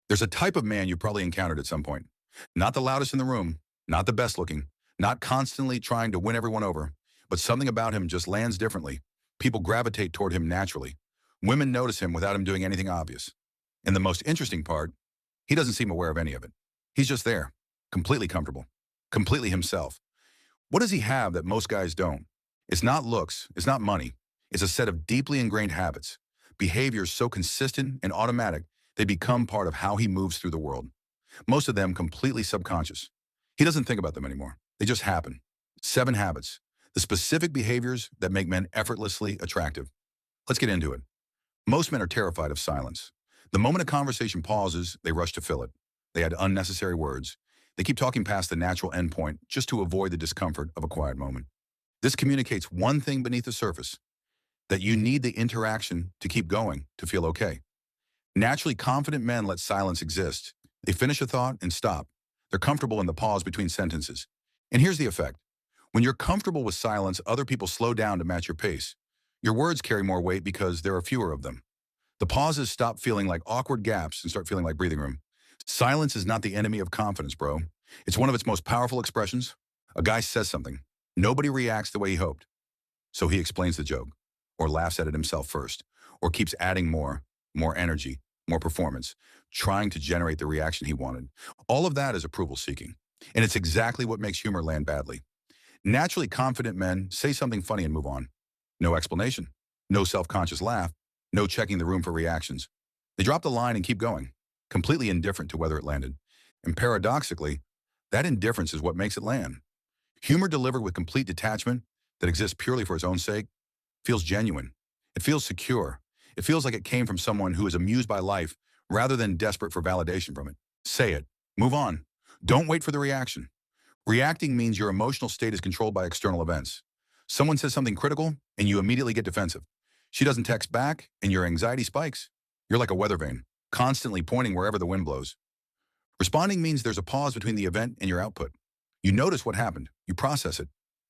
There's a type of man you've probably encountered at some point. Not the loudest in the room, not the best looking, not constantly trying to win everyone over, but something about him just lands differently. People gravitate toward him naturally. Women notice him without him doing anything obvious. And the most interesting part, he doesn't seem aware of any of it. He's just there, completely comfortable, completely himself. What does he have that most guys don't? It's not looks, it's not money. It's a set of deeply ingrained habits, behaviors so consistent and automatic they become part of how he moves through the world. Most of them completely subconscious. He doesn't think about them anymore. They just happen. 7 habits, the specific behaviors that make men effortlessly attractive. Let's get into it. Most men are terrified of silence. The moment a conversation pauses, they rush to fill it. They add unnecessary words. They keep talking past the natural endpoint just to avoid the discomfort of a quiet moment. This communicates one thing beneath the surface, that you need the interaction to keep going, to feel okay. Naturally confident men let silence exist. They finish a thought and stop. They're comfortable in the pause between sentences. And here's the effect. When you're comfortable with silence, other people slow down to match your pace. Your words carry more weight because there are fewer of them. The pauses stop feeling like awkward gaps and start feeling like breathing room. Silence is not the enemy of confidence, bro. It's one of its most powerful expressions. A guy says something. Nobody reacts the way he hoped. So he explains the joke, or laughs at it himself first, or keeps adding more energy, more performance, trying to generate the reaction he wanted. All of that is approval seeking. And it's exactly what makes humor land badly. Naturally confident men say something funny and move on. No explanation, no self-conscious laugh, no checking the room for reactions. They drop the line and keep going, completely indifferent to whether it landed. And paradoxically, that indifference is what makes it land. Humor delivered with complete detachment that exists purely for its own sake feels genuine. It feels secure. It feels like it came from someone who is amused by life rather than desperate for validation from it. Say it. Move on. Don't wait for the reaction. Reacting means your emotional state is controlled by external events. Someone says something critical, and you immediately get defensive. She doesn't text back, and your anxiety spikes. You're like a weather vane, constantly pointing wherever the wind blows. Responding means there's a pause between the event and your output. You notice what happened. You process it.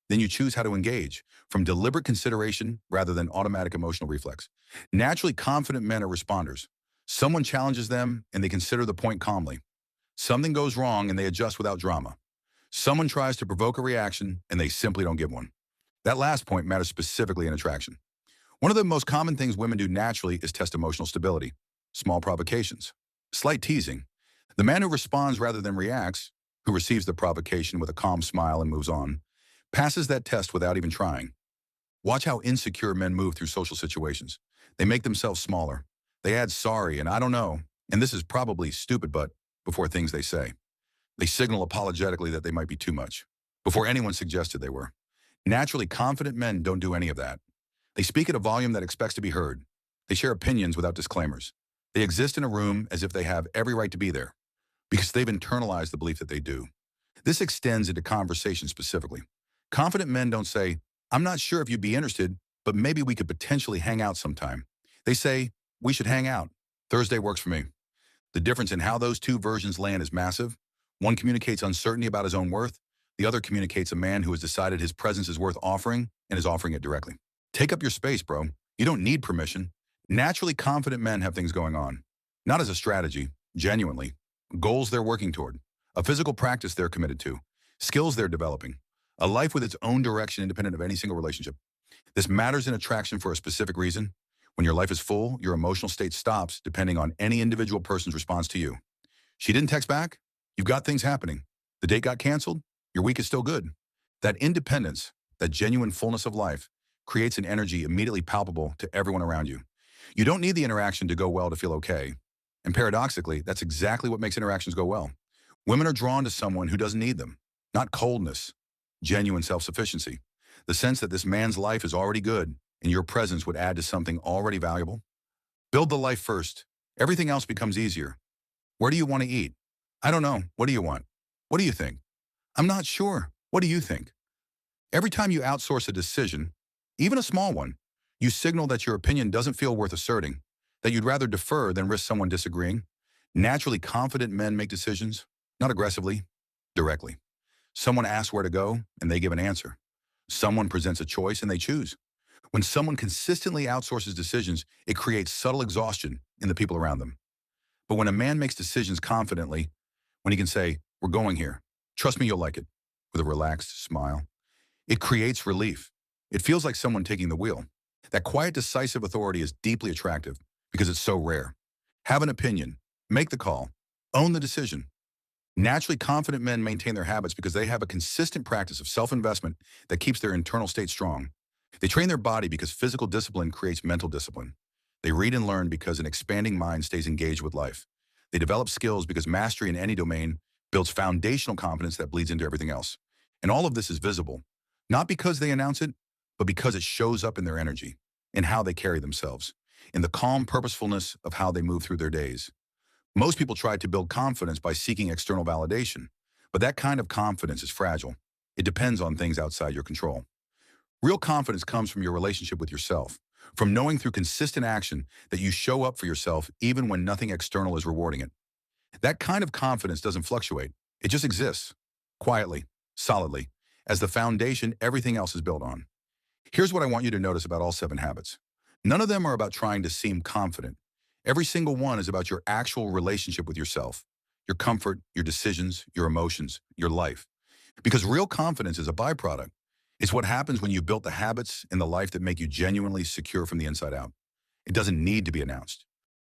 Then you choose how to engage, from deliberate consideration rather than automatic emotional reflex. Naturally confident men are responders. Someone challenges them, and they consider the point calmly. Something goes wrong, and they adjust without drama. Someone tries to provoke a reaction, and they simply don't give one. That last point matters specifically in attraction. One of the most common things women do naturally is test emotional stability. Small provocations, slight teasing. The man who responds rather than reacts, who receives the provocation with a calm smile and moves on, passes that test without even trying. Watch how insecure men move through social situations. They make themselves smaller. They add sorry and I don't know, and this is probably stupid but, before things they say. They signal apologetically that they might be too much, before anyone suggested they were. Naturally confident men don't do any of that. They speak at a volume that expects to be heard. They share opinions without disclaimers. They exist in a room as if they have every right to be there, because they've internalized the belief that they do. This extends into conversation specifically. Confident men don't say, I'm not sure if you'd be interested, but maybe we could potentially hang out sometime. They say, we should hang out. Thursday works for me. The difference in how those two versions land is massive. One communicates uncertainty about his own worth. The other communicates a man who has decided his presence is worth offering and is offering it directly. Take up your space, bro. You don't need permission. Naturally confident men have things going on. Not as a strategy, genuinely. Goals they're working toward. A physical practice they're committed to. Skills they're developing. A life with its own direction independent of any single relationship. This matters in attraction for a specific reason. When your life is full, your emotional state stops depending on any individual person's response to you. She didn't text back? You've got things happening. The date got canceled? Your week is still good. That independence, that genuine fullness of life, creates an energy immediately palpable to everyone around you. You don't need the interaction to go well to feel okay. And paradoxically, that's exactly what makes interactions go well. Women are drawn to someone who doesn't need them. Not coldness, genuine self-sufficiency. The sense that this man's life is already good and your presence would add to something already valuable. Build the life first. Everything else becomes easier. Where do you want to eat? I don't know. What do you want? What do you think? I'm not sure. What do you think? Every time you outsource a decision, even a small one, you signal that your opinion doesn't feel worth asserting, that you'd rather defer than risk someone disagreeing. Naturally confident men make decisions, not aggressively, directly. Someone asks where to go, and they give an answer. Someone presents a choice, and they choose. When someone consistently outsources decisions, it creates subtle exhaustion in the people around them. But when a man makes decisions confidently, when he can say, we're going here, trust me, you'll like it, with a relaxed smile, it creates relief. It feels like someone taking the wheel. That quiet, decisive authority is deeply attractive because it's so rare. Have an opinion, make the call, own the decision. Naturally confident men maintain their habits because they have a consistent practice of self-investment that keeps their internal state strong. They train their body because physical discipline creates mental discipline. They read and learn because an expanding mind stays engaged with life. They develop skills because mastery in any domain builds foundational confidence that bleeds into everything else. And all of this is visible, not because they announce it, but because it shows up in their energy, in how they carry themselves, in the calm purposefulness of how they move through their days. Most people try to build confidence by seeking external validation, but that kind of confidence is fragile. It depends on things outside your control. Real confidence comes from your relationship with yourself, from knowing through consistent action that you show up for yourself even when nothing external is rewarding it. That kind of confidence doesn't fluctuate. It just exists, quietly, solidly, as the foundation everything else is built on. Here's what I want you to notice about all 7 habits. None of them are about trying to seem confident. Every single one is about your actual relationship with yourself, your comfort, your decisions, your emotions, your life. Because real confidence is a byproduct. It's what happens when you built the habits in the life that make you genuinely secure from the inside out. It doesn't need to be announced.